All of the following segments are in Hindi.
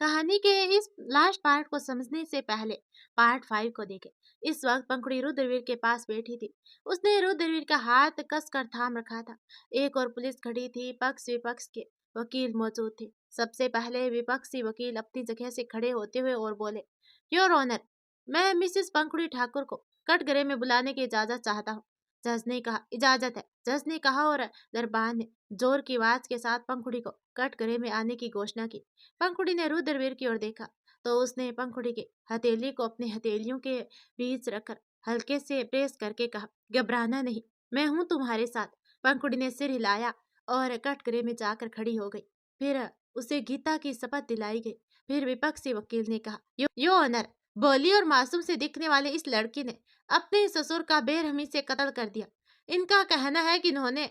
कहानी के इस लास्ट पार्ट को समझने से पहले पार्ट 5 को देखें। इस वक्त पंखुड़ी रुद्रवीर के पास बैठी थी। उसने रुद्रवीर का हाथ कसकर थाम रखा था। एक और पुलिस खड़ी थी, पक्ष विपक्ष के वकील मौजूद थे। सबसे पहले विपक्षी वकील अपनी जगह से खड़े होते हुए और बोले, योर ऑनर, मैं मिसेस पंखुड़ी ठाकुर को कटघरे में बुलाने की इजाजत चाहता हूँ। जज ने कहा, इजाजत है। जज ने कहा और दरबार ने जोर की आवाज के साथ पंखुड़ी को कटघरे में आने की घोषणा की। पंखुड़ी ने रुद्रवीर की ओर देखा तो उसने पंखुड़ी के हथेली को अपनी हथेलियों के बीच रखकर हल्के से प्रेस करके कहा, घबराना नहीं, मैं हूं तुम्हारे साथ। पंखुड़ी ने सिर हिलाया और कटघरे में जाकर खड़ी हो गई। फिर उसे गीता की शपथ दिलाई गई। फिर विपक्षी वकील ने कहा, यो ऑनर, भोली और मासूम से दिखने वाले इस लड़की ने अपने ससुर का बेरहमी से कत्ल कर दिया। इनका कहना है कि इन्होंने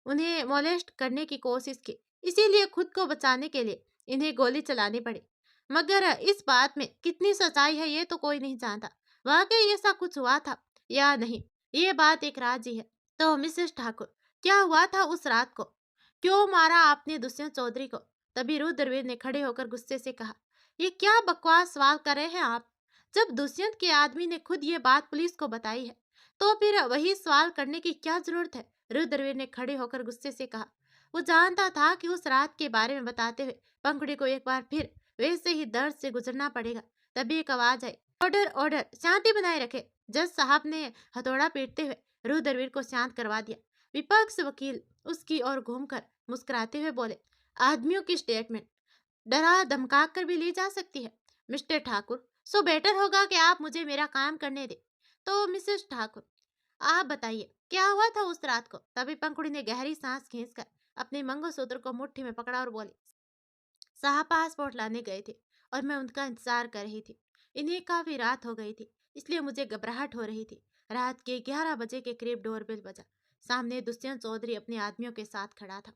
उन्हें मोलेस्ट करने की कोशिश की, इसीलिए खुद को बचाने के लिए इन्हें गोली चलानी पड़ी। मगर इस बात में कितनी सच्चाई है ये तो कोई नहीं जानता। वाकई ऐसा कुछ हुआ था या नहीं, ये बात एक राज ही है। तो मिसेस ठाकुर, क्या हुआ था उस रात को? क्यों मारा आपने दुष्यंत चौधरी को? तभी रुद्रवीर ने खड़े होकर गुस्से से कहा, ये क्या बकवास सवाल कर रहे हैं आप? जब दुष्यंत के आदमी ने खुद ये बात पुलिस को बताई है तो फिर वही सवाल करने की क्या जरूरत है? रुद्रवीर ने खड़े होकर गुस्से से कहा। वो जानता था कि उस रात के बारे में बताते हुए पंखुड़ी को एक बार फिर वैसे ही दर्द से गुजरना पड़ेगा। तभी एक आवाज आई, ऑर्डर ऑर्डर, शांति बनाए रखे। जज साहब ने हथौड़ा पीटते हुए रुद्रवीर को शांत करवा दिया। विपक्ष वकील उसकी ओर घूमकर मुस्कुराते हुए बोले, आदमियों की स्टेटमेंट डरा धमका कर भी ली जा सकती है मिस्टर ठाकुर, सो बेटर होगा कि आप मुझे मेरा काम करने दें। तो मिसेस ठाकुर, आप बताइए क्या हुआ था उस रात को? तभी पंखुड़ी ने गहरी सांस खींचकर अपने मंगलसूत्र को मुट्ठी में पकड़ा और बोली, साहब पासपोर्ट लाने गए थे और मैं उनका इंतजार कर रही थी। इन्हें काफी रात हो गई थी, इसलिए मुझे घबराहट हो रही थी। रात के 11 बजे के करीब डोरबेल बजा। सामने दुष्यंत चौधरी अपने आदमियों के साथ खड़ा था।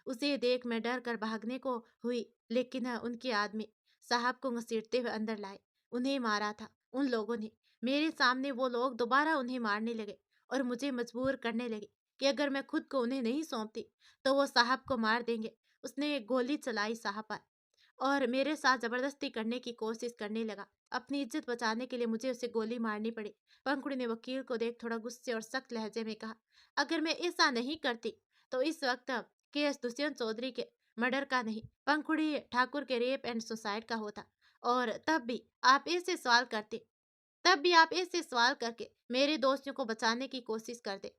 उसे देख मैं डर कर भागने को हुई, लेकिन उनके आदमी साहब को घसीटते हुए अंदर लाए। उन्हें मारा था उन लोगों ने। मेरे सामने वो लोग दोबारा उन्हें मारने लगे और मुझे मजबूर करने लगे कि अगर मैं खुद को उन्हें नहीं सौंपती तो वो साहब को मार देंगे। उसने गोली चलाई साहब पर और मेरे साथ जबरदस्ती करने की कोशिश करने लगा। अपनी इज्जत बचाने के लिए मुझे उसे गोली मारनी पड़ी। पंखुड़ी ने वकील को देख थोड़ा गुस्से और सख्त लहजे में कहा, अगर मैं ऐसा नहीं करती तो इस वक्त केस दुष्यंत चौधरी के मर्डर का नहीं, पंखुड़ी ठाकुर के रेप एंड सुसाइड का होता। और तब भी आप ऐसे सवाल करके मेरे दोस्तों को बचाने की कोशिश करते।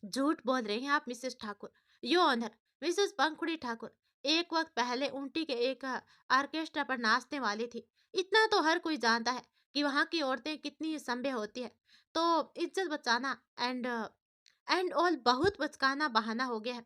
झूठ बोल रहे हैं आप मिसेस ठाकुर। यो ऑनर, मिसेस पंखुड़ी ठाकुर एक वक्त पहले ऊंटी के एक ऑर्केस्ट्रा पर नाचने वाली थी। इतना तो हर कोई जानता है कि वहाँ की औरतें कितनी सभ्य होती है। तो इज्जत बचाना एंड ऑल बहुत बचकाना बहाना हो गया है।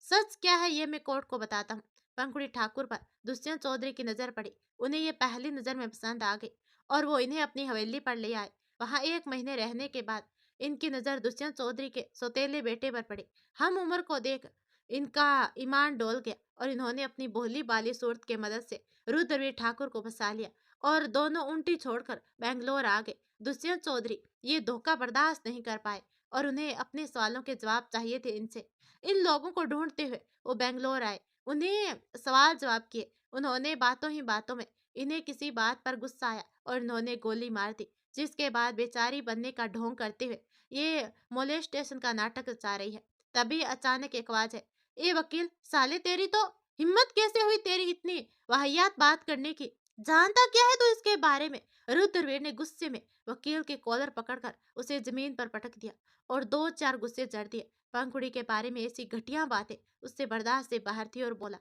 सच क्या है ये मैं कोर्ट को बताता हूँ। पंखुड़ी ठाकुर पर दुष्यंत चौधरी की नजर पड़ी। उन्हें ये पहली नजर में पसंद आ गई और वो इन्हें अपनी हवेली पर ले आए। वहाँ 1 महीने रहने के बाद इनकी नजर दुष्यंत चौधरी के सौतेले बेटे पर पड़ी। हम उम्र को देख इनका ईमान डोल गया और इन्होंने अपनी भोली बाली सूरत की मदद से रुद्रवीर ठाकुर को फंसा लिया और दोनों उल्टी छोड़कर बेंगलोर आ गए। दुष्यंत चौधरी ये धोखा बर्दाश्त नहीं कर पाए और उन्हें अपने सवालों के जवाब चाहिए थे इनसे। इन लोगों को ढूंढते हुए वो बेंगलोर आए, उन्हें सवाल जवाब किए। उन्होंने बातों ही बातों में इन्हें किसी बात पर गुस्सा आया और इन्होंने गोली मार दी, जिसके बाद बेचारी बनने का ढोंग करते हुए ये मोलेस्टेशन का नाटक रचा रही है। तभी अचानक एक आवाज है, ए वकील साले, तेरी तो हिम्मत कैसे हुई तेरी इतनी वाहियात बात करने की? जानता क्या है तू इसके बारे में? रुद्रवीर ने गुस्से में वकील के कॉलर पकड़कर उसे जमीन पर पटक दिया और 2-4 गुस्से जड़ दिए। पंखुड़ी के बारे में ऐसी घटिया बातें उससे बर्दाश्त से बाहर थी और बोला,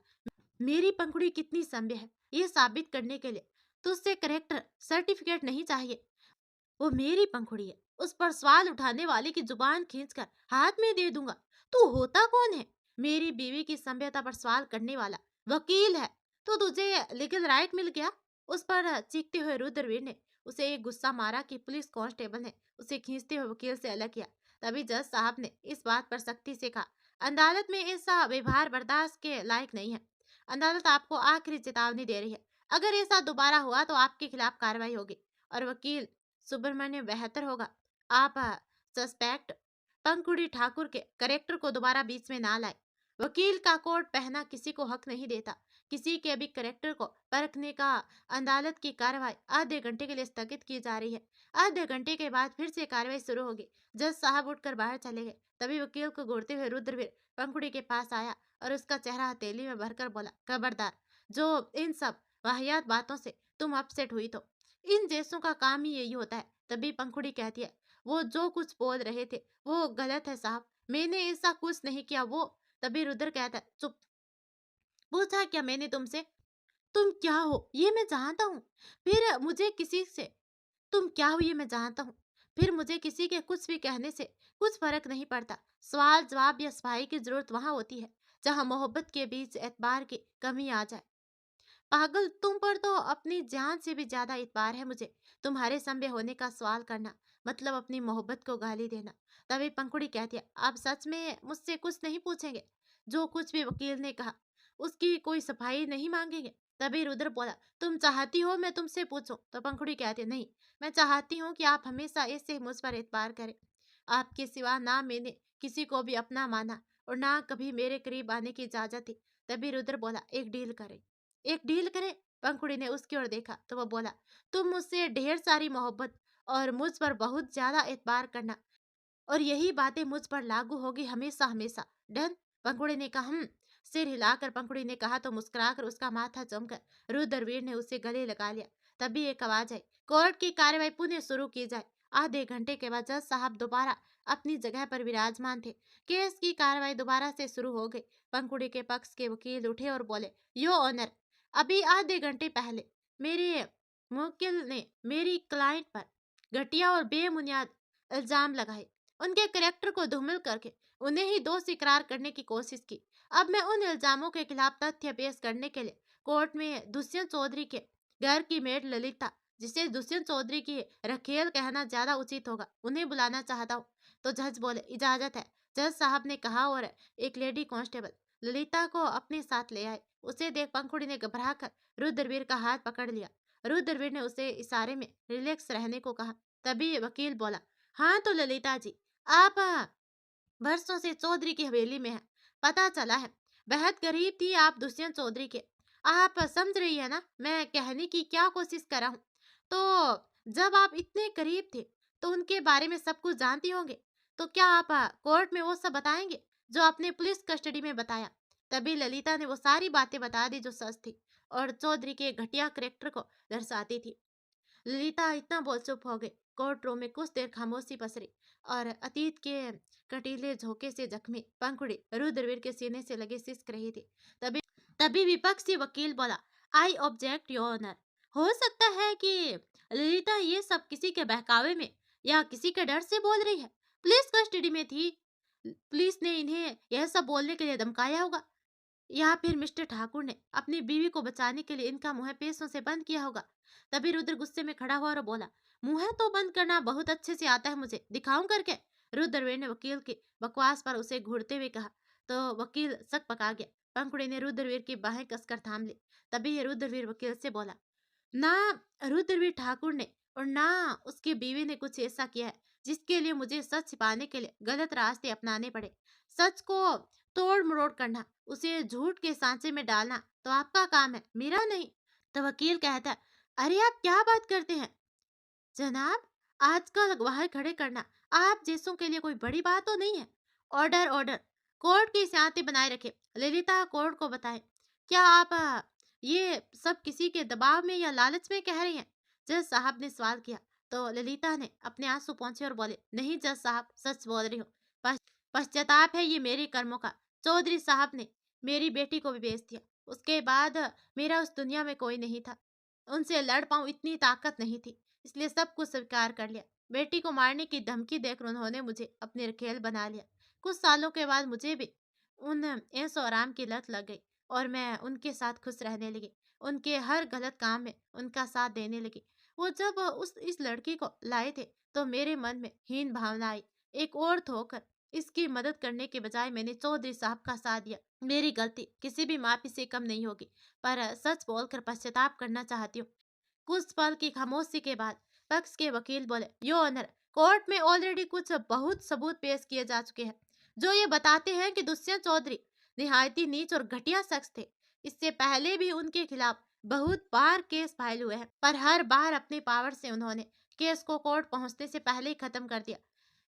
मेरी पंखुड़ी कितनी सभ्य है ये साबित करने के लिए तुझसे करेक्टर सर्टिफिकेट नहीं चाहिए। वो मेरी पंखुड़ी है, उस पर सवाल उठाने वाले की जुबान खींचकर हाथ में दे दूंगा। तू होता कौन है? मेरी बीवी की सभ्यता पर सवाल करने वाला वकील है। तो तुझे लीगल राइट मिल गया? उस पर चीखते हुए रुद्रवीर ने उसे एक गुस्सा मारा कि पुलिस कांस्टेबल ने उसे खींचते हुए वकील से अलग किया। तभी जज साहब ने इस बात पर सख्ती से कहा, अदालत में ऐसा व्यवहार बर्दाश्त के लायक नहीं है। अदालत आपको आखिरी चेतावनी दे रही है, अगर ऐसा दोबारा हुआ तो आपके खिलाफ कार्रवाई होगी। और वकील सुब्रमण्य, बेहतर होगा आप सस्पेक्ट पंखुड़ी ठाकुर के करेक्टर को दोबारा बीच में ना लाए। वकील का कोट पहना किसी को हक नहीं देता किसी के भी करेक्टर को परखने का अदालत की कार्रवाई आधे घंटे के लिए स्थगित की जा रही है। आधे घंटे के बाद फिर से कार्रवाई शुरू होगी। जज साहब उठकर बाहर चले गए। तभी वकील को घूरते हुए रुद्रवीर पंखुड़ी के पास आया और उसका चेहरा हथेली में भरकर बोला, खबरदार, जो इन सब वाहियात बातों से तुम अपसेट हुई तो इन जैसों का काम ही यही होता है। तभी पंखुड़ी कहती है, वो जो कुछ बोल रहे थे वो गलत है साहब, मैंने ऐसा कुछ नहीं किया। वो तभी रुद्र कहता है, चुप। पूछा क्या मैंने तुमसे? तुम क्या हो ये मैं जानता हूँ। फिर मुझे किसी से तुम क्या हो ये मैं जानता हूँ। फिर मुझे किसी के कुछ भी कहने से कुछ फर्क नहीं पड़ता। सवाल जवाब या सफाई की जरूरत वहां होती है जहां मोहब्बत के बीच एतबार की कमी आ जाए। पागल, तुम पर तो अपनी जान से भी ज्यादा इतबार है मुझे। तुम्हारे संभे होने का सवाल करना मतलब अपनी मोहब्बत को गाली देना। तभी पंखुड़ी कहती है, आप सच में मुझसे कुछ नहीं पूछेंगे? जो कुछ भी वकील ने कहा उसकी कोई सफाई नहीं मांगेंगे? तभी रुद्र बोला, तुम चाहती हो मैं तुमसे पूछूं? तो पंखुड़ी कहती है, नहीं, मैं चाहती हूँ कि आप हमेशा ऐसे ही मुझ पर एतबार करें। आपके सिवा ना मैंने किसी को भी अपना माना और ना कभी मेरे करीब आने की इजाजत थी। तभी रुद्र बोला, एक डील करें। एक डील करें? पंखुड़ी ने उसकी ओर देखा तो वो बोला, तुम मुझसे ढेर सारी मोहब्बत और मुझ पर बहुत ज्यादा एतबार करना और यही बातें मुझ पर लागू होगी हमेशा हमेशा। डन? पंखुड़ी ने कहा, हम। सिर हिलाकर पंखुड़ी ने कहा तो मुस्कुराकर उसका माथा चूमकर रुद्रवीर ने उसे गले लगा लिया। तभी एक आवाज आई, कोर्ट की कार्यवाही पुनः शुरू की जाए। आधे घंटे के बाद जज साहब दोबारा अपनी जगह पर विराजमान थे। केस की कार्यवाही दोबारा से शुरू हो गई। पंखुड़ी के पक्ष के वकील उठे और बोले, यो ऑनर, अभी आधे घंटे पहले मेरे मुवक्किल ने मेरी क्लाइंट पर घटिया और बेबुनियाद इल्जाम लगाए। उनके करैक्टर को धूमिल करके उन्हें ही दोषी करार करने की कोशिश की। अब मैं उन इल्जामों के खिलाफ तथ्य पेश करने के लिए कोर्ट में दुष्यंत चौधरी के घर की मेड ललिता, जिसे दुष्यंत चौधरी की रखेल कहना ज्यादा उचित होगा, उन्हें बुलाना चाहता हूँ। तो जज बोले, इजाजत है। जज साहब ने कहा और एक लेडी कांस्टेबल ललिता को अपने साथ ले आए। उसे देख पंखुड़ी ने घबराकर रुद्रवीर का हाथ पकड़ लिया। रुद्रवीर ने उसे इशारे में रिलैक्स रहने को कहा। तभी वकील बोला, हाँ तो ललिता जी, आप वर्षों से चौधरी की हवेली में है। पता चला है बेहद गरीब थी आप दुष्यंत चौधरी के। आप समझ रही है ना मैं कहने की क्या कोशिश कर रहा हूँ? तो जब आप इतने करीब थे तो उनके बारे में सब कुछ जानती होंगे। तो क्या आप कोर्ट में वो सब बताएंगे जो आपने पुलिस कस्टडी में बताया? तभी ललिता ने वो सारी बातें बता दी जो सच थी और चौधरी के घटिया करेक्टर को दर्शाती थी। ललिता इतना बोल चुप हो गई। कोर्ट रूम में कुछ देर खामोशी पसरी और अतीत के कटीले झोंके से जख्मी पंखुड़ी रुद्रवीर के सीने से लगे सिसक रही थी। तभी तभी विपक्षी वकील बोला, आई ऑब्जेक्ट योर ऑनर। हो सकता है कि ललिता ये सब किसी के बहकावे में या किसी के डर से बोल रही है। पुलिस कस्टडी में थी, पुलिस ने इन्हें यह सब बोलने के लिए धमकाया होगा या फिर मिस्टर ठाकुर ने अपनी बीवी को बचाने के लिए इनका मुंह पैसों से बंद किया होगा। तभी रुद्र गुस्से में खड़ा हुआ और बोला, मुंह तो बंद करना बहुत अच्छे से आता है मुझे, दिखाऊं करके? रुद्रवीर ने वकील की बकवास पर उसे घूरते हुए कहा। तो वकील सक पका गया। पंखुड़ी ने रुद्रवीर की बाहें कसकर थाम ली। तभी रुद्रवीर वकील से बोला, ना रुद्रवीर ठाकुर ने और ना उसकी बीवी ने कुछ ऐसा किया है जिसके लिए मुझे सच छिपाने के लिए गलत रास्ते अपनाने पड़े। सच को तोड़ मरोड़ करना, उसे झूठ के सांचे में डालना तो आपका काम है, मेरा नहीं। तो वकील कहता है, अरे आप क्या बात करते हैं जनाब, आजकल गवाह खड़े करना आप जैसों के लिए कोई बड़ी बात तो नहीं है। ऑर्डर ऑर्डर, कोर्ट की शांति बनाए रखे। ललिता कोर्ट को बताएं, क्या आप ये सब किसी के दबाव में या लालच में कह रही हैं? जज साहब ने सवाल किया। तो ललिता ने अपने आंसू पोंछे और बोले, नहीं जज साहब, सच बोल रही हूँ। पश्चाताप है ये मेरे कर्मों का। चौधरी साहब ने मेरी बेटी को भी बेच दिया। उसके बाद मेरा उस दुनिया में कोई नहीं था, उनसे लड़ पाऊं इतनी ताकत नहीं थी, इसलिए सब कुछ स्वीकार कर लिया। बेटी को मारने की धमकी देकर उन्होंने मुझे अपने रखेल बना लिया। कुछ सालों के बाद मुझे भी उन ऐशो आराम की लत लग गई और मैं उनके साथ खुश रहने लगी। उनके हर गलत काम में उनका साथ देने लगी। वो जब इस लड़की को लाए थे तो मेरे मन में हीन भावना आई। एक औरत होकर इसकी मदद करने के बजाय मैंने चौधरी साहब का साथ दिया। मेरी गलती किसी भी मापी से कम नहीं होगी, पर सच बोलकर पश्चाताप करना चाहती हूँ। कुछ पल की खामोशी के बाद पक्ष के वकील बोले, यो ऑनर, कोर्ट में ऑलरेडी कुछ बहुत सबूत पेश किए जा चुके हैं जो ये बताते हैं कि दुष्यंत चौधरी निहायती नीच और घटिया शख्स थे। इससे पहले भी उनके खिलाफ बहुत बार केस फाइल हुए हैं, पर हर बार अपने पावर से उन्होंने केस को कोर्ट पहुंचने से पहले ही खत्म कर दिया।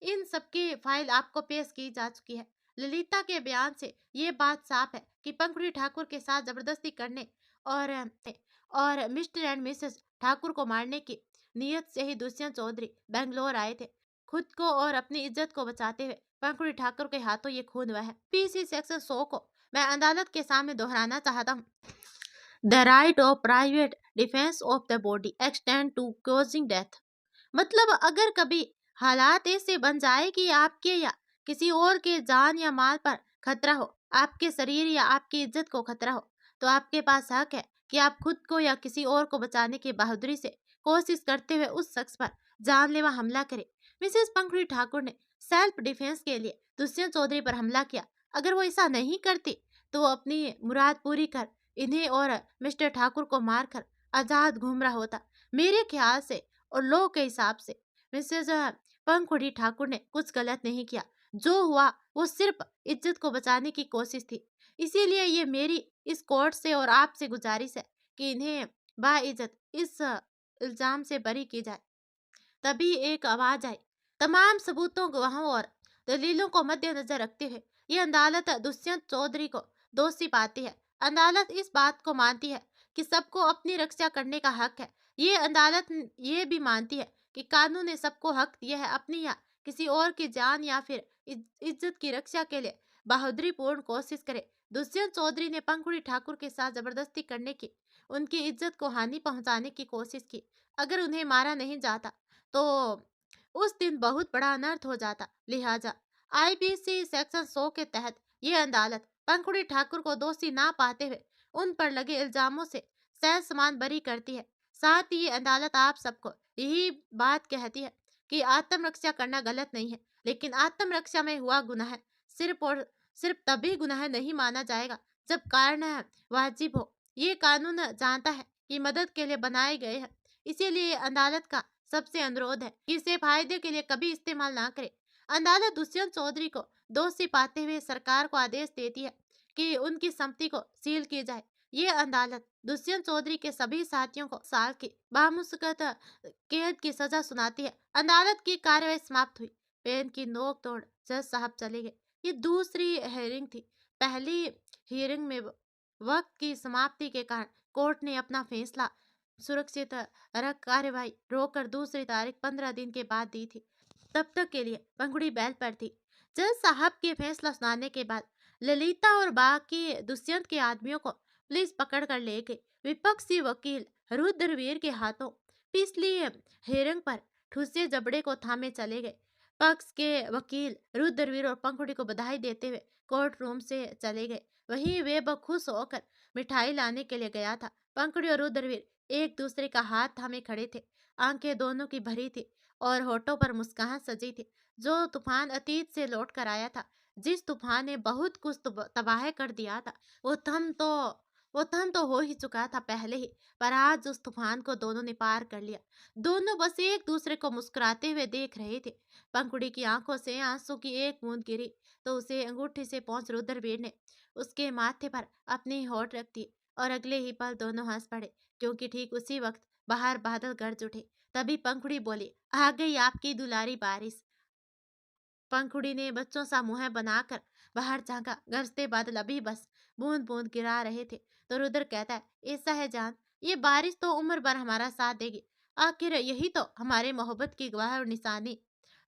इन सबकी फाइल आपको पेश की जा चुकी है। ललिता के बयान से ये बात साफ है कि पंखुड़ी ठाकुर के साथ जबरदस्ती करने और मिस्टर एंड मिसेस ठाकुर को मारने की नियत से ही दुष्यंत चौधरी बेंगलोर आए थे। खुद को और अपनी इज्जत को बचाते हुए पंखुड़ी ठाकुर के हाथों ये खून हुआ है। पीसी सेक्शन 100 को मैं अदालत के सामने दोहराना चाहता हूँ। The right of private defence of the body extend to causing death. मतलब अगर कभी हालात ऐसे बन जाए कि आपके या किसी और के जान या माल पर खतरा हो, आपके शरीर या आपकी इज्जत को खतरा हो, तो आपके पास हक है कि आप खुद को या किसी और को बचाने की बहादुरी से कोशिश करते हुए उस शख्स पर जानलेवा हमला करें। मिसेस पंखुड़ी ठाकुर ने सेल्फ डिफेंस के लिए दुष्यंत चौधरी पर हमला किया। अगर वो ऐसा नहीं करती तो वो अपनी मुराद पूरी कर इन्हें और मिस्टर ठाकुर को मारकर आजाद घूम रहा होता। मेरे ख्याल से और लॉ के हिसाब से मिसेस पंखुड़ी ठाकुर ने कुछ गलत नहीं किया। जो हुआ वो सिर्फ इज्जत को बचाने की कोशिश थी। इसीलिए ये मेरी इस कोर्ट से और आपसे गुजारिश है कि इन्हें बाइज्जत इस इल्जाम से बरी की जाए। तभी एक आवाज आई। तमाम सबूतों, गवाहों और दलीलों को मद्देनजर रखते हुए ये अदालत दुष्यंत चौधरी को दोषी पाती है। अदालत इस बात को मानती है कि सबको अपनी रक्षा करने का हक है। ये अदालत ये भी मानती है कि कानून ने सबको हक दिया है अपनी या किसी और की जान या फिर इज्जत की रक्षा के लिए बहादुरीपूर्ण कोशिश करे। दुष्यंत चौधरी ने पंखुड़ी ठाकुर के साथ जबरदस्ती करने की, उनकी इज्जत को हानि पहुंचाने की कोशिश की। अगर उन्हें मारा नहीं जाता तो उस दिन बहुत बड़ा अनर्थ हो जाता। लिहाजा आईपीसी सेक्शन 100 के तहत ये अदालत पंखुड़ी ठाकुर को दोषी ना पाते हुए उन पर लगे इल्जामों से सहज समान बरी करती है। साथ ही ये अदालत आप सबको यही बात कहती है कि आत्मरक्षा करना गलत नहीं है, लेकिन आत्मरक्षा में हुआ गुनाह सिर्फ और सिर्फ तभी गुनाह नहीं माना जाएगा जब कारण वाजिब हो। ये कानून जानता है कि मदद के लिए बनाए गए हैं, इसीलिए अदालत का सबसे अनुरोध है कि इसे फायदे के लिए कभी इस्तेमाल ना करें। अदालत दुष्यंत चौधरी को दोषी पाते हुए सरकार को आदेश देती है कि उनकी संपत्ति को सील की जाए। ये अदालत दुष्यंत चौधरी के सभी साथियों को साल की बामुश्किल कैद की सजा सुनाती है। अदालत की कार्यवाही समाप्त हुई। पेन की नोक तोड़ जज साहब चले गए। ये दूसरी हियरिंग थी। पहली हियरिंग में वक्त की समाप्ति के कारण कोर्ट ने अपना फैसला सुरक्षित रख कार्यवाही रोककर दूसरी तारीख 15 दिन के बाद दी थी। तब तक के लिए पंखुड़ी बैल पर थी। जज साहब के फैसला सुनाने के बाद ललिता और बाकी दुष्यंत के आदमियों को पुलिस पकड़ कर ले गई। विपक्षी वकील रुद्रवीर के हाथों पिछली हियरिंग पर ठुसे जबड़े को थामे चले गए। पक्ष के वकील रुद्रवीर और पंखुड़ी को बधाई देते हुए कोर्ट रूम से चले गए। वहीं वे खुश होकर मिठाई लाने के लिए गया था। पंखुड़ी और रुद्रवीर एक दूसरे का हाथ थामे खड़े थे। आंखें दोनों की भरी थी और होठों पर मुस्कान सजी थी। जो तूफान अतीत से लौट कर आया था, जिस तूफान ने बहुत कुछ तबाह कर दिया था, वो थम तो हो ही चुका था पहले ही, पर आज उस तूफान को दोनों ने पार कर लिया। दोनों बस एक दूसरे को मुस्कुराते हुए देख रहे थे। पंखुड़ी की आंखों से आंसू की एक बूंद गिरी तो उसे अंगूठी से पहुंच रुद्रवीर ने उसके माथे पर अपनी होठ रख दी और अगले ही पल दोनों हंस पड़े, क्योंकि ठीक उसी वक्त बाहर बादल गरज उठे। तभी पंखुड़ी बोली, आ गई आपकी दुलारी बारिश। पंखुड़ी ने बच्चों सा मुंह बनाकर बाहर झांका। गरजते बादल अभी बस बूंद बूंद गिरा रहे थे तो रुद्र कहता है, ऐसा है जान, ये बारिश तो उम्र भर हमारा साथ देगी। आखिर यही तो हमारे मोहब्बत की गवाह और निशानी।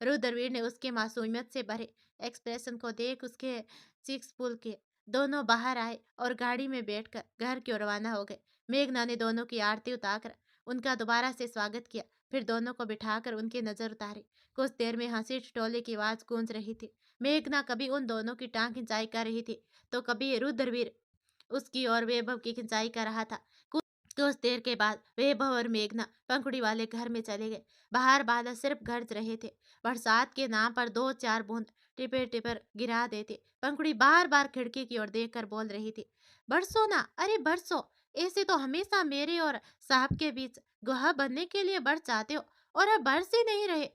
रुद्रवीर ने उसके मासूमियत से भरे एक्सप्रेशन को देख उसके चीक्स पुल किए। दोनों बाहर आए और गाड़ी में बैठकर घर की ओर रवाना हो गए। मेघना ने दोनों की आरती उतारकर उनका दोबारा से स्वागत किया, फिर दोनों को बिठाकर उनकी नजर उतारी। कुछ देर में हंसी ठिठोले की आवाज गूंज रही थी। मेघना कभी उन दोनों की टांग खिंचाई कर रही थी तो कभी रुद्रवीर उसकी और वैभव की खिंचाई कर रहा था। कुछ देर के बाद वैभव और मेघना पंखुड़ी वाले घर में चले गए। बाहर बादल सिर्फ गरज रहे थे। बरसात के नाम पर 2-4 बूंद टिपर टिपर गिरा देते। पंखुड़ी बार बार खिड़की की ओर देखकर बोल रही थी, बरसो ना, अरे बरसो। ऐसे तो हमेशा मेरे और साहब के बीच गवाह बनने के लिए बरस जाते हो और अब बरस ही नहीं रहे।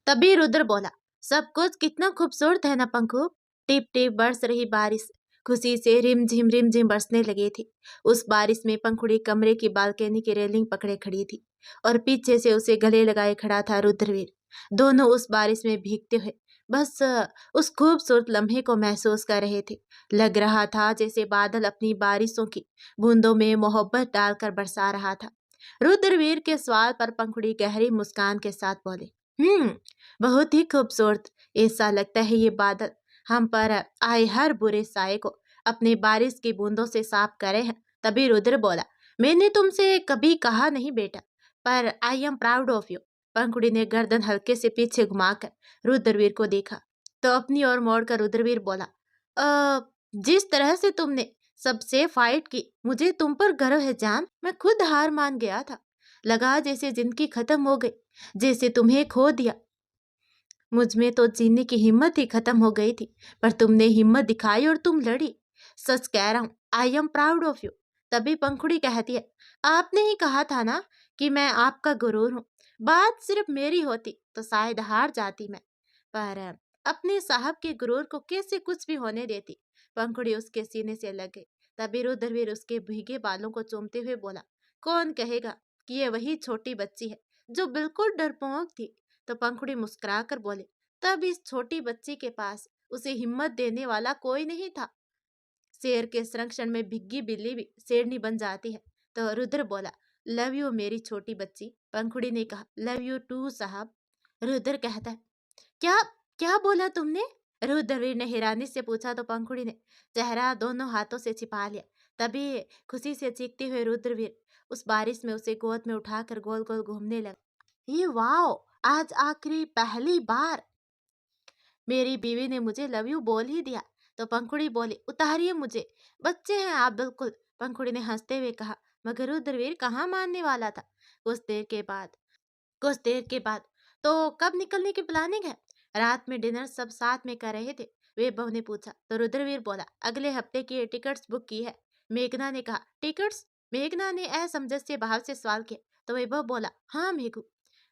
तभी रुद्र बोला, सब कुछ कितना खूबसूरत है ना पंखु। टिप टिप बरस रही बारिश खुशी से रिमझिम बरसने लगी थी। उस बारिश में पंखुड़ी कमरे की बालकनी की रेलिंग पकड़े खड़ी थी और पीछे से उसे गले लगाए खड़ा था रुद्रवीर। दोनों उस बारिश में भीगते हुए बस उस खूबसूरत लम्हे को महसूस कर रहे थे। लग रहा था जैसे बादल अपनी बारिशों की बूंदों में मोहब्बत डालकर बरसा रहा था। रुद्रवीर के सवाल पर पंखुड़ी गहरी मुस्कान के साथ बोले, बहुत ही खूबसूरत। ऐसा लगता है ये बादल हम पर आए हर बुरे साए को अपने बारिश की बूंदों से साफ करे हैं। तभी रुद्र बोला, मैंने तुमसे कभी कहा नहीं बेटा, पर I am proud of you. Pankhuri ने गर्दन हल्के से पीछे घुमाकर रुद्रवीर को देखा तो अपनी ओर मोड़कर रुद्रवीर बोला, जिस तरह से तुमने सबसे फाइट की, मुझे तुम पर गर्व है जान। मैं खुद हार मान गया था। लगा जैसे जिंदगी खत्म हो गई, जैसे तुम्हें खो दिया। मुझ में तो जीने की हिम्मत ही खत्म हो गई थी, पर तुमने हिम्मत दिखाई और तुम लड़ी। सच कह रहा हूँ, आई एम प्राउड ऑफ यू। तभी पंखुड़ी कहती है, आपने ही कहा था ना कि मैं आपका गुरूर हूँ। बात सिर्फ मेरी होती तो शायद हार जाती मैं, पर अपने साहब के गुरूर को कैसे कुछ भी होने देती। पंखुड़ी उसके सीने से लग गई। तभी रुद्रवीर उसके भीगे बालों को चूमते हुए बोला, कौन कहेगा कि ये वही छोटी बच्ची है जो बिल्कुल डरपोक थी। तो पंखुड़ी मुस्कुराकर बोले, तब इस छोटी बच्ची के पास उसे हिम्मत देने वाला कोई नहीं था। शेर के संरक्षण में भिग्गी बिल्ली भी शेरनी बन जाती है। तो रुद्र बोला, लव यू मेरी छोटी बच्ची। पंखुड़ी ने कहा, लव यू टू साहब। रुद्र कहता है, क्या क्या बोला तुमने? रुद्रवीर ने हैरानी से पूछा तो पंखुड़ी ने चेहरा दोनों हाथों से छिपा लिया। तभी खुशी से चीखते हुए रुद्रवीर उस बारिश में उसे गोद में उठाकर गोल गोल घूमने लगा। ये वाओ, आज आखिरी पहली बार मेरी बीवी ने मुझे लव यू बोल ही दिया। तो पंखुड़ी बोली, उतारिए मुझे, बच्चे हैं आप बिल्कुल। पंखुड़ी ने हंसते हुए कहा, मगर रुद्रवीर कहाँ मानने वाला था। कुछ देर के बाद तो कब निकलने की प्लानिंग है? रात में डिनर सब साथ में कर रहे थे, वैभव ने पूछा। तो रुद्रवीर बोला, अगले हफ्ते की टिकट्स बुक की है। मेघना ने कहा, टिकट्स? मेघना ने असमंजस से भाव से सवाल किया। तो वैभव बोला, हाँ मेघू,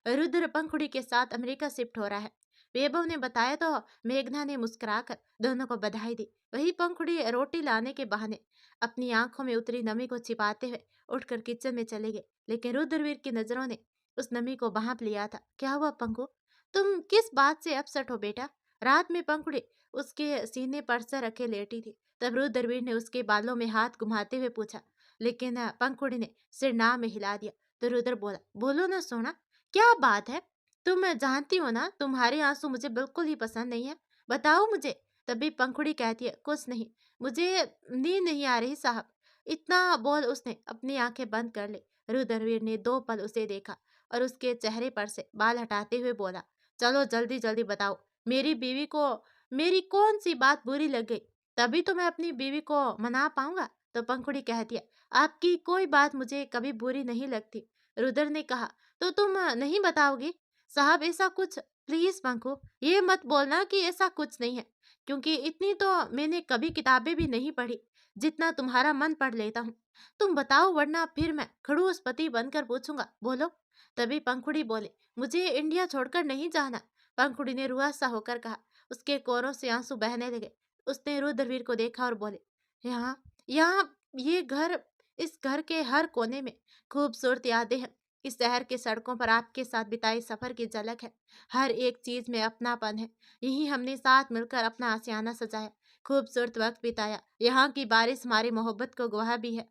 रुद्र पंखुड़ी के साथ अमेरिका शिफ्ट हो रहा है। वैभव ने बताया तो मेघना ने मुस्कुराकर दोनों को बधाई दी। वही पंखुड़ी रोटी लाने के बहाने अपनी आंखों में उतरी नमी को छिपाते हुए उठकर किचन में चले गए। लेकिन रुद्रवीर की नजरों ने उस नमी को भांप लिया था। क्या हुआ पंखु, तुम किस बात से अपसेट हो बेटा? रात में पंखुड़ी उसके सीने पर सर रखे लेटी थी। तब रुद्रवीर ने उसके बालों में हाथ घुमाते हुए पूछा, लेकिन पंखुड़ी ने सिर ना में हिला दिया। तो रुद्र बोला, बोलो ना सोना, क्या बात है? तुम जानती हो ना तुम्हारे आंसू मुझे बिल्कुल ही पसंद नहीं है, बताओ मुझे। तभी पंखुड़ी कहती है, कुछ नहीं, मुझे नींद नहीं आ रही साहब। इतना बोल उसने अपनी आंखें बंद कर ली। रुद्रवीर ने 2 पल उसे देखा और उसके चेहरे पर से बाल हटाते हुए बोला, चलो जल्दी जल्दी बताओ, मेरी बीवी को मेरी कौन सी बात बुरी लग गई? तभी तो मैं अपनी बीवी को मना पाऊंगा। तो पंखुड़ी कहती है, आपकी कोई बात मुझे कभी बुरी नहीं लगती। रुद्र ने कहा, तो तुम नहीं बताओगी? साहब ऐसा कुछ, प्लीज पंखु, ये मत बोलना कि ऐसा कुछ नहीं है, क्योंकि इतनी तो मैंने कभी किताबें भी नहीं पढ़ी जितना तुम्हारा मन पढ़ लेता हूँ। तुम बताओ, वरना फिर मैं खड़ूस पति बनकर पूछूंगा, बोलो। तभी पंखुड़ी बोले, मुझे इंडिया छोड़कर नहीं जाना। पंखुड़ी ने रुआसा होकर कहा। उसके कोरों से आंसू बहने लगे। उसने रुद्रवीर को देखा और बोले, यहाँ यहाँ ये घर, इस घर के हर कोने में खूबसूरत यादें हैं। इस शहर के सड़कों पर आपके साथ बिताए सफर की झलक है। हर एक चीज में अपनापन है। यही हमने साथ मिलकर अपना आशियाना सजाया, खूबसूरत वक्त बिताया। यहाँ की बारिश हमारी मोहब्बत को गवाह भी है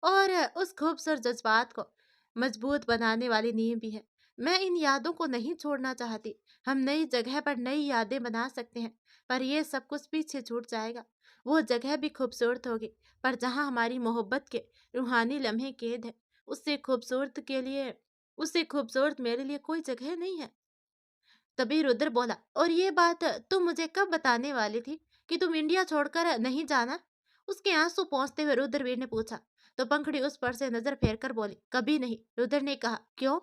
और उस खूबसूरत जज्बात को मजबूत बनाने वाली नींव भी है। मैं इन यादों को नहीं छोड़ना चाहती। हम नई जगह पर नई यादें बना सकते हैं, पर यह सब कुछ पीछे छूट जाएगा। वो जगह भी खूबसूरत होगी, पर जहाँ हमारी मोहब्बत के रूहानी लम्हे कैद है, उससे खूबसूरत के लिए उससे खूबसूरत मेरे लिए कोई जगह नहीं है। तभी रुद्र बोला, और ये बात तुम मुझे कब बताने वाली थी कि तुम इंडिया छोड़कर नहीं जाना? उसके आंसू पहुंचते हुए रुद्रवीर ने पूछा। तो पंखुड़ी उस पर से नजर फेर कर बोली, कभी नहीं। रुद्र ने कहा, क्यों?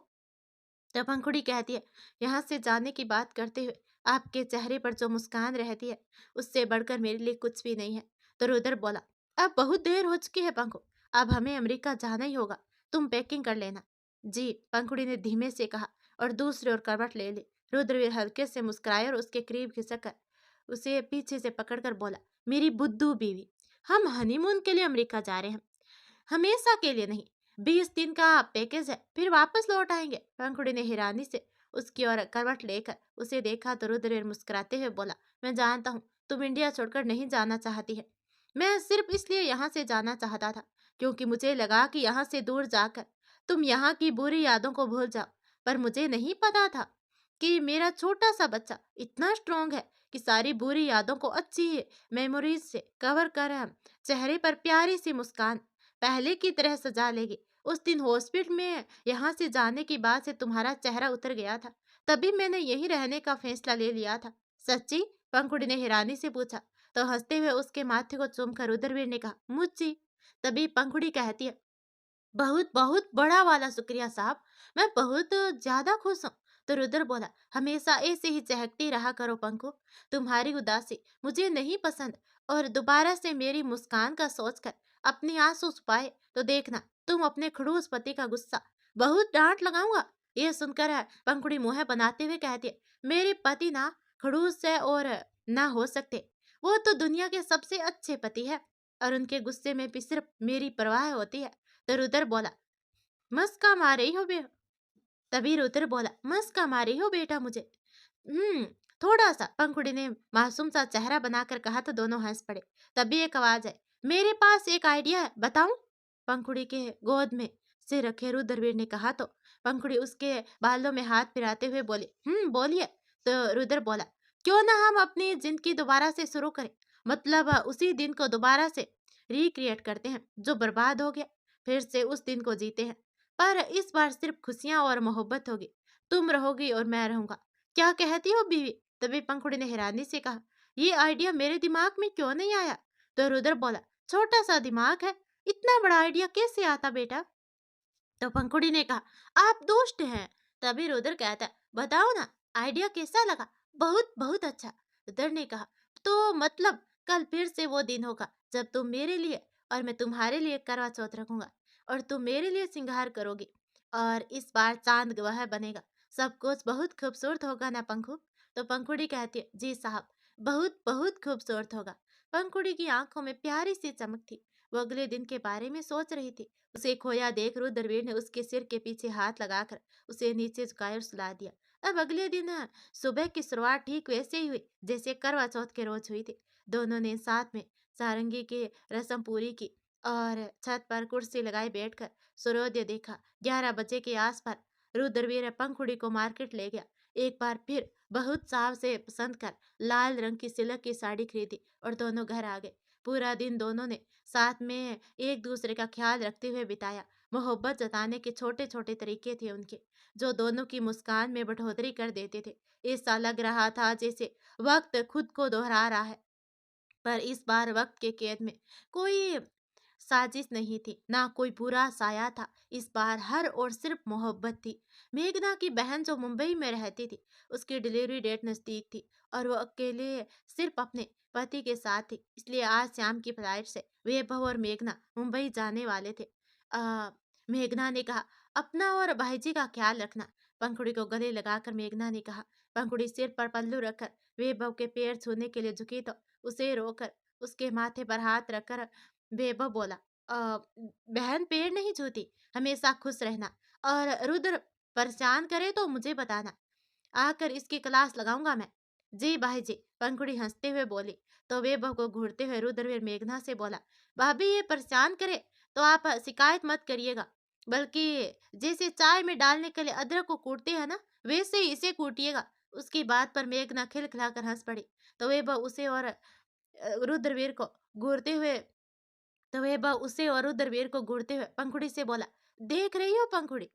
तो पंखुड़ी कहती है, यहाँ से जाने की बात करते हुए आपके चेहरे पर जो मुस्कान रहती है, उससे बढ़कर मेरे लिए कुछ भी नहीं है। तो रुद्र बोला, अब बहुत देर हो चुकी है पंखु, अब हमें अमेरिका जाना ही होगा, तुम पैकिंग कर लेना। जी, पंखुड़ी ने धीमे से कहा और दूसरी ओर करवट ले ली। रुद्रवीर हल्के से मुस्कुराया और उसके करीब खिसक कर उसे पीछे से पकड़कर बोला, मेरी बुद्धू बीवी, हम हनीमून के लिए अमेरिका जा रहे हैं, हमेशा के लिए नहीं। 20 दिन का पैकेज है, फिर वापस लौट आएंगे। पंखुड़ी ने हैरानी से उसकी ओर करवट लेकर उसे देखा तो रुद्रवीर मुस्कुराते हुए बोला, मैं जानता हूँ तुम इंडिया छोड़कर नहीं जाना चाहती है। मैं सिर्फ इसलिए यहाँ से जाना चाहता था क्योंकि मुझे लगा कि यहाँ से दूर जाकर तुम यहाँ की बुरी यादों को भूल जाओ। पर मुझे नहीं पता था कि मेरा छोटा सा बच्चा इतना स्ट्रांग है कि सारी बुरी यादों को अच्छी मेमोरीज से कवर कर चेहरे पर प्यारी सी मुस्कान पहले की तरह सजा लेगी। उस दिन हॉस्पिटल में यहाँ से जाने के बाद से तुम्हारा चेहरा उतर गया था, तभी मैंने यहीं रहने का फैसला ले लिया था। सच्ची? पंखुड़ी ने हैरानी से पूछा। तो हंसते हुए उसके माथे को चूमकर रुद्रवीर ने कहा, मुझे। तभी पंखुड़ी कहती है, बहुत बहुत बड़ा वाला शुक्रिया साहब, मैं बहुत ज्यादा खुश हूँ। तो रुद्र बोला, हमेशा ऐसे ही चहकती रहा करो पंखु, तुम्हारी उदासी मुझे नहीं पसंद। और दोबारा से मेरी मुस्कान का सोचकर अपनी आंसू छुपाए तो देखना तुम अपने खड़ूस पति का गुस्सा बहुत डांट लगाऊंगा। ये सुनकर पंखुड़ी मुंह बनाते हुए कहती है, मेरे पति ना खड़ूस है और ना हो सकते, वो तो दुनिया के सबसे अच्छे पति है और उनके गुस्से में भी सिर्फ मेरी परवाह होती है। तो रुद्र बोला, मस्का मारे हो बे तभी रुद्र बोला, मस्का मारे हो बेटा मुझे। हम्म, थोड़ा सा, पंखुड़ी ने मासूम सा चेहरा बनाकर कहा तो दोनों हंस पड़े। तभी एक आवाज आई, मेरे पास एक आइडिया है, बताऊं? पंखुड़ी के गोद में सिर रखे रुद्रवीर ने कहा तो पंखुड़ी उसके बालों में हाथ फिराते हुए बोली, बोलिए। तो रुद्र बोला, क्यों ना हम अपनी जिंदगी दोबारा से शुरू करें, मतलब उसी दिन को दोबारा से रिक्रिएट करते हैं जो बर्बाद हो गया, फिर से उस दिन को जीते हैं, पर इस बार सिर्फ खुशियां और मोहब्बत होगी, तुम रहोगी और मैं रहूंगा। क्या कहती हो बीवी? तभी पंखुड़ी ने हैरानी से कहा, ये आइडिया मेरे दिमाग में क्यों नहीं आया? तो रुद्र बोला, छोटा सा दिमाग है, इतना बड़ा आइडिया कैसे आता बेटा? तो पंखुड़ी ने कहा, आप दुष्ट हैं। तभी रुद्र कहता, बताओ ना, आइडिया कैसा लगा? बहुत बहुत अच्छा। रुद्र ने कहा, तो मतलब कल फिर से वो दिन होगा जब तुम मेरे लिए और मैं तुम्हारे लिए करवा चौथ रखूंगा और तुम मेरे लिए श्रृंगार करोगी, और इस बार चांद गवाह बनेगा, सब कुछ बहुत खूबसूरत होगा ना पंखु? तो पंखुड़ी कहती है, जी साहब, बहुत बहुत खूबसूरत होगा। पंखुड़ी की आंखों में प्यारी सी चमक थी, वो अगले दिन के बारे में सोच रही थी। उसे खोया देख रुद्रवीर ने उसके सिर के पीछे हाथ लगाकर उसे नीचे झुकाए और सुला दिया। अब अगले दिन सुबह की शुरुआत ठीक वैसे ही हुई जैसे करवा चौथ के रोज हुई थी। दोनों ने साथ में सारंगी की रस्म पूरी की और छत पर कुर्सी लगाए बैठकर सूर्योदय देखा। 11 बजे के आसपास रुद्रवीर पंखुड़ी को मार्केट ले गया। एक बार फिर बहुत चाव से पसंद कर लाल रंग की सिल्क की साड़ी खरीदी और दोनों घर आ गए। पूरा दिन दोनों ने साथ में एक दूसरे का ख्याल रखते हुए बिताया। मोहब्बत जताने के छोटे छोटे तरीके थे उनके, जो दोनों की मुस्कान में बढ़ोतरी कर देते थे। ऐसा लग रहा था जैसे वक्त खुद को दोहरा रहा है, पर इस बार वक्त के कैद में कोई साजिश नहीं थी, ना कोई बुरा साया था। इस बार हर ओर सिर्फ मोहब्बत थी। मेघना की बहन जो मुंबई में रहती थी, उसकी डिलीवरी डेट नजदीक थी और वो अकेले सिर्फ अपने पति के साथ थी, इसलिए आज शाम की फ्लाइट से वैभव और मेघना मुंबई जाने वाले थे। मेघना ने कहा, अपना और भाईजी का ख्याल रखना। पंखुड़ी को गले लगाकर मेघना ने कहा। पंखुड़ी सिर पर पल्लू रखकर वैभव के पैर छूने के लिए झुकी तो उसे रोकर उसके माथे पर हाथ रखकर वैभव बोला, बहन पैर नहीं छूती, हमेशा खुश रहना, और रुद्र परेशान करे तो मुझे बताना, आकर इसकी क्लास लगाऊंगा मैं। जी भाई जी, पंखुड़ी हंसते हुए बोली। तो वैभव को घूरते हुए रुद्रवीर मेघना से बोला, भाभी ये परेशान करे तो आप शिकायत मत करिएगा, बल्कि जैसे चाय में डालने के लिए अदरक को कूटते हैं ना, वैसे ही इसे कूटिएगा। उसकी बात पर मेघना खिलखिलाकर हंस पड़ी। तो वैभव उसे और रुद्रवीर को घूरते हुए तो वह उसे और रुद्रवीर को घूरते हुए पंखुड़ी से बोला, देख रही हो पंखुड़ी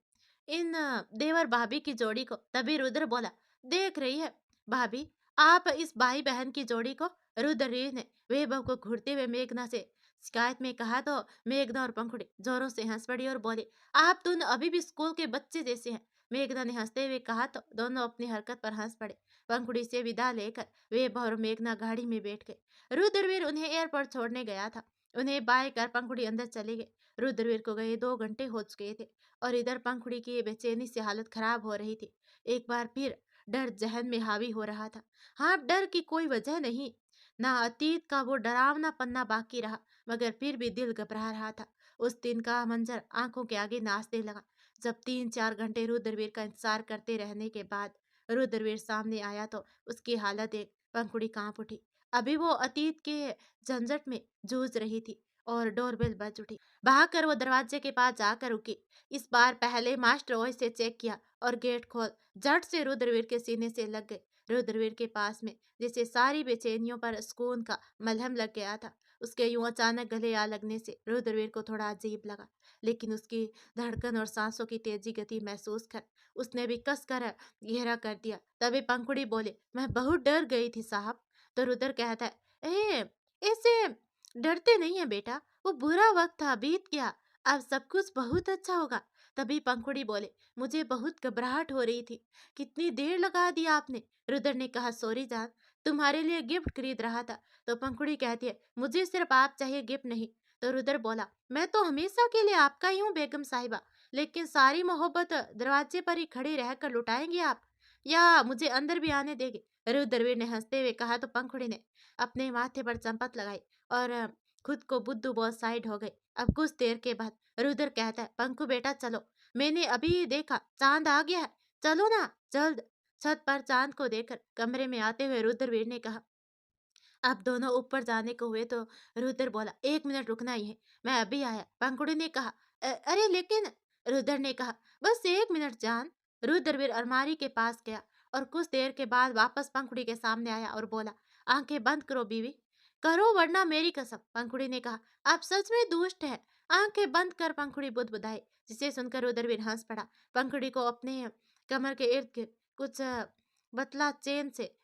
इन देवर भाभी की जोड़ी को? तभी रुद्र बोला, देख रही है भाभी, आप इस भाई बहन की जोड़ी को? रुद्रवीर ने वैभव को घूरते हुए मेघना से शिकायत में कहा तो मेघना और पंखुड़ी जोरों से हंस पड़ी और बोली, आप दोनों अभी भी स्कूल के बच्चे जैसे हैं। मेघना ने हंसते हुए कहा तो दोनों अपनी हरकत पर हंस पड़े। पंखुड़ी से विदा लेकर वैभव और मेघना गाड़ी में बैठ गए। रुद्रवीर उन्हें एयरपोर्ट छोड़ने गया था। उन्हें बाय कर पंखुड़ी अंदर चले गए। रुद्रवीर को गए 2 घंटे हो चुके थे और इधर पंखुड़ी की बेचैनी से हालत खराब हो रही थी। एक बार फिर डर जहन में हावी हो रहा था। हाँ, डर की कोई वजह नहीं, ना अतीत का वो डरावना पन्ना बाकी रहा, मगर फिर भी दिल घबरा रहा था। उस दिन का मंजर आंखों के आगे नाचने लगा, जब 3-4 घंटे रुद्रवीर का इंतजार करते रहने के बाद रुद्रवीर सामने आया तो उसकी हालत देख पंखुड़ी कांप उठी। अभी वो अतीत के झंझट में जूझ रही थी और डोरबेल बज उठी। भागकर वो दरवाजे के पास जाकर रुकी। इस बार पहले मास्टर वॉइस से चेक किया और गेट खोल झट से रुद्रवीर के सीने से लग गए। रुद्रवीर के पास में जैसे सारी बेचैनियों पर सुकून का मलहम लग गया था। उसके यूं अचानक गले आ लगने से रुद्रवीर को थोड़ा अजीब लगा, लेकिन उसकी धड़कन और सांसों की तेजी गति महसूस कर उसने भी कस कर घेरा कर दिया। तभी पंखुड़ी बोले, मैं बहुत डर गई थी साहब। तो रुद्र कहता है, ऐसे डरते नहीं है बेटा, वो बुरा वक्त था, बीत गया, अब सब कुछ बहुत अच्छा होगा। तभी पंखुड़ी बोले, मुझे बहुत घबराहट हो रही थी, कितनी देर लगा दी आपने। रुद्र ने कहा, सॉरी जान, तुम्हारे लिए गिफ्ट खरीद रहा था। तो पंखुड़ी कहती है, मुझे सिर्फ आप चाहिए, गिफ्ट नहीं। तो रुद्र बोला, मैं तो हमेशा के लिए आपका ही हूँ बेगम साहिबा, लेकिन सारी मोहब्बत दरवाजे पर ही खड़ी रहकर लुटाएंगे आप, या मुझे अंदर भी आने देंगे। रुद्रवीर ने हंसते हुए कहा तो पंखुड़ी ने अपने माथे पर चंपत लगाई और खुद को बुद्धू बहुत साइड हो गई। अब कुछ देर के बाद रुद्र कहता है, पंखु बेटा चलो, मैंने अभी देखा चांद आ गया है, चलो ना जल्द। छत पर चांद को देखकर कमरे में आते हुए रुद्रवीर ने कहा। अब दोनों ऊपर जाने को हुए तो रुद्र बोला, 1 मिनट रुकना ही है, मैं अभी आया। पंखुड़ी ने कहा, अरे लेकिन। रुद्र ने कहा, बस 1 मिनट जान। रुद्रवीर अलमारी के पास गया और कुछ देर के बाद वापस पंखुड़ी के सामने आया और बोला, आंखें बंद करो बीवी, करो वरना मेरी कसम। पंखुड़ी ने कहा, आप सच में दुष्ट है। आंखें बंद कर पंखुड़ी बुदबुदाई, जिसे सुनकर रुद्रवीर हंस पड़ा। पंखुड़ी को अपने कमर के इर्द गिर्द कुछ बतला चेन से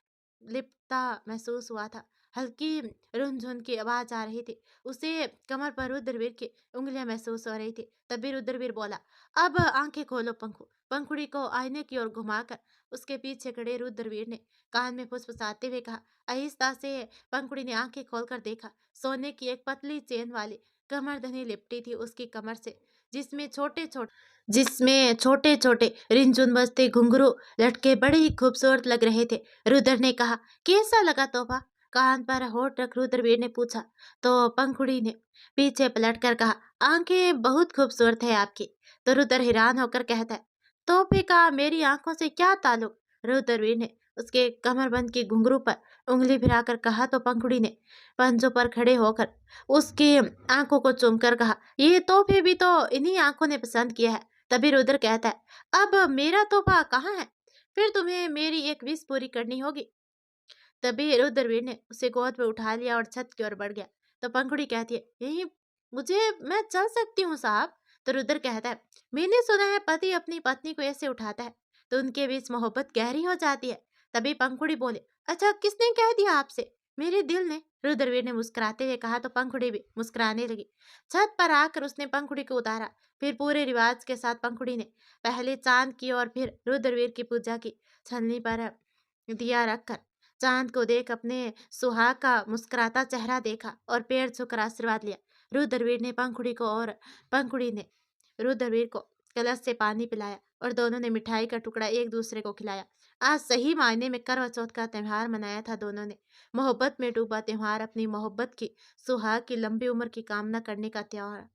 लिपटा महसूस हुआ था। हल्की रुनझुन की आवाज आ रही थी। उसे कमर पर रुद्रवीर की उंगलियां महसूस हो रही थी। तभी रुद्रवीर बोला, अब आंखें खोलो पंखु। पंखुड़ी को आईने की ओर घुमाकर उसके पीछे खड़े रुद्रवीर ने कान में फुसफुसाते हुए कहा। आहिस्ता से पंखुड़ी ने आंखें खोलकर देखा। सोने की एक पतली चेन वाली कमरधनी लिपटी थी उसकी कमर से, जिसमें छोटे छोटे रिंझुन बजते घुंघरू लटके बड़े ही खूबसूरत लग रहे थे। रुद्र ने कहा, कैसा लगा तोहफा? कान पर होठ रख रुद्रवीर ने पूछा। तो पंखुड़ी ने पीछे पलटकर कहा, आंखें बहुत खूबसूरत है आपकी। तो रुद्र हैरान होकर कहता है, तोहफे का मेरी आंखों से क्या ताल्लुक? रुद्रवीर ने उसके कमरबंद की घुंघरू पर उंगली फिराकर कहा तो पंखुड़ी ने पंजों पर खड़े होकर उसकी आंखों को चूमकर कहा, ये तोहफे भी तो इन्हीं आंखों ने पसंद किया है। तभी रुद्र कहता है, अब मेरा तोहफा कहाँ है? फिर तुम्हें मेरी एक विश पूरी करनी होगी। तभी रुद्रवीर ने उसे गोद में उठा लिया और छत की ओर बढ़ गया। तो पंखुड़ी कहती है, यही मुझे, मैं चल सकती हूँ साहब। तो रुद्र कहता है, मैंने सुना है पति अपनी पत्नी को ऐसे उठाता है तो उनके बीच मोहब्बत गहरी हो जाती है। तभी पंखुड़ी बोले, अच्छा किसने कह दिया आपसे? मेरे दिल ने। रुद्रवीर ने मुस्कुराते हुए कहा तो पंखुड़ी भी मुस्कुराने लगी। छत पर आकर उसने पंखुड़ी को उतारा। फिर पूरे रिवाज के साथ पंखुड़ी ने पहले चांद की और फिर रुद्रवीर की पूजा की। छलनी पर दिया रखकर चांद को देख अपने सुहाग का मुस्कुराता चेहरा देखा और पैर छूकर आशीर्वाद लिया। रुद्रवीर ने पंखुड़ी ने रुद्रवीर को कलश से पानी पिलाया और दोनों ने मिठाई का टुकड़ा एक दूसरे को खिलाया। आज सही मायने में करवा चौथ का त्योहार मनाया था दोनों ने। मोहब्बत में डूबा त्योहार, अपनी मोहब्बत की सुहाग की लंबी उम्र की कामना करने का त्योहार।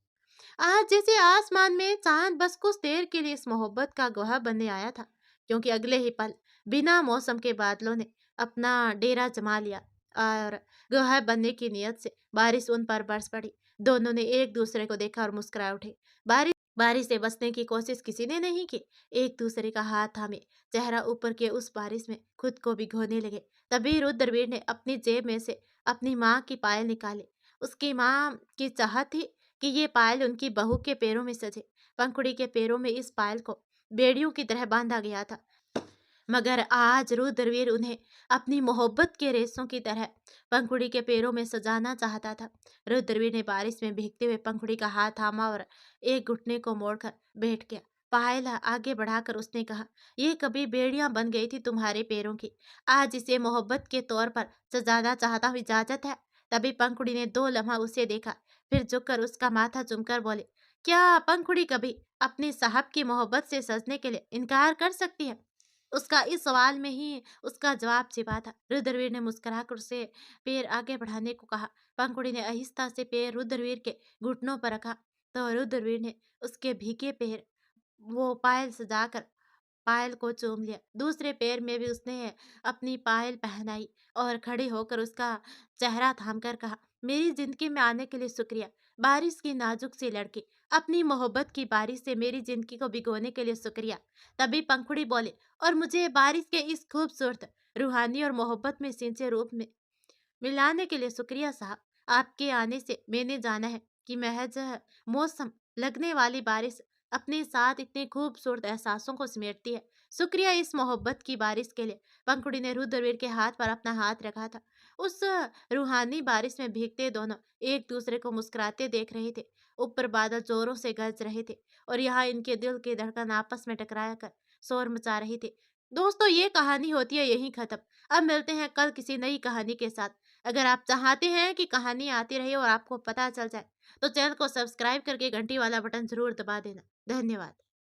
आज जैसे आसमान में चांद बस कुछ देर के लिए इस मोहब्बत का गवाह बनने आया था, क्योंकि अगले ही पल बिना मौसम के बादलों ने अपना डेरा जमा लिया और गवाह बनने की नीयत से बारिश उन पर बरस पड़ी। दोनों ने एक दूसरे को देखा और मुस्कुरा उठे। बारिश बारिश से बचने की कोशिश किसी ने नहीं की। एक दूसरे का हाथ थामे चेहरा ऊपर के उस बारिश में खुद को भिगोने लगे। तभी रुद्रवीर ने अपनी जेब में से अपनी माँ की पायल निकाले। उसकी माँ की चाहत थी कि ये पायल उनकी बहू के पैरों में सजे। पंखुड़ी के पैरों में इस पायल को बेड़ियों की तरह बांधा गया था, मगर आज रुद्रवीर उन्हें अपनी मोहब्बत के रेशों की तरह पंखुड़ी के पैरों में सजाना चाहता था। रुद्रवीर ने बारिश में भीगते हुए पंखुड़ी का हाथ थामा और एक घुटने को मोड़कर बैठ गया। पायल आगे बढ़ाकर उसने कहा, ये कभी बेड़ियां बन गई थी तुम्हारे पैरों की, आज इसे मोहब्बत के तौर पर सजाना चाहता हूँ, इजाजत है? तभी पंखुड़ी ने 2 लम्हा उसे देखा, फिर झुककर उसका माथा चूमकर बोले, क्या पंखुड़ी कभी अपने साहब की मोहब्बत से सजने के लिए इनकार कर सकती है? उसका इस सवाल में ही उसका जवाब छिपा था। रुद्रवीर ने मुस्कुराकर उसे पैर आगे बढ़ाने को कहा। पंखुड़ी ने आहिस्ता से पैर रुद्रवीर के घुटनों पर रखा तो रुद्रवीर ने उसके भीगे पैर वो पायल सजाकर पायल को चूम लिया। दूसरे पैर में भी उसने अपनी पायल पहनाई और खड़े होकर उसका चेहरा थामकर कहा, मेरी जिंदगी में आने के लिए शुक्रिया। बारिश की नाजुक सी लड़की, अपनी मोहब्बत की बारिश से मेरी जिंदगी को भिगोने के लिए शुक्रिया। तभी पंखुड़ी बोले, और मुझे बारिश के इस खूबसूरत रूहानी और मोहब्बत में सिंचे रूप में मिलाने के लिए शुक्रिया साहब। आपके आने से मैंने जाना है कि महज मौसम लगने वाली बारिश अपने साथ इतने खूबसूरत एहसासों को समेटती है। शुक्रिया इस मोहब्बत की बारिश के लिए। पंखुड़ी ने रुद्रवीर के हाथ पर अपना हाथ रखा था। उस रूहानी बारिश में भीगते दोनों एक दूसरे को मुस्कुराते देख रहे थे। ऊपर बादल जोरों से गरज रहे थे और यहाँ इनके दिल की धड़कन आपस में टकराया कर शोर मचा रही थी। दोस्तों, ये कहानी होती है यहीं खत्म। अब मिलते हैं कल किसी नई कहानी के साथ। अगर आप चाहते हैं कि कहानी आती रहे और आपको पता चल जाए, तो चैनल को सब्सक्राइब करके घंटी वाला बटन ज़रूर दबा देना। धन्यवाद।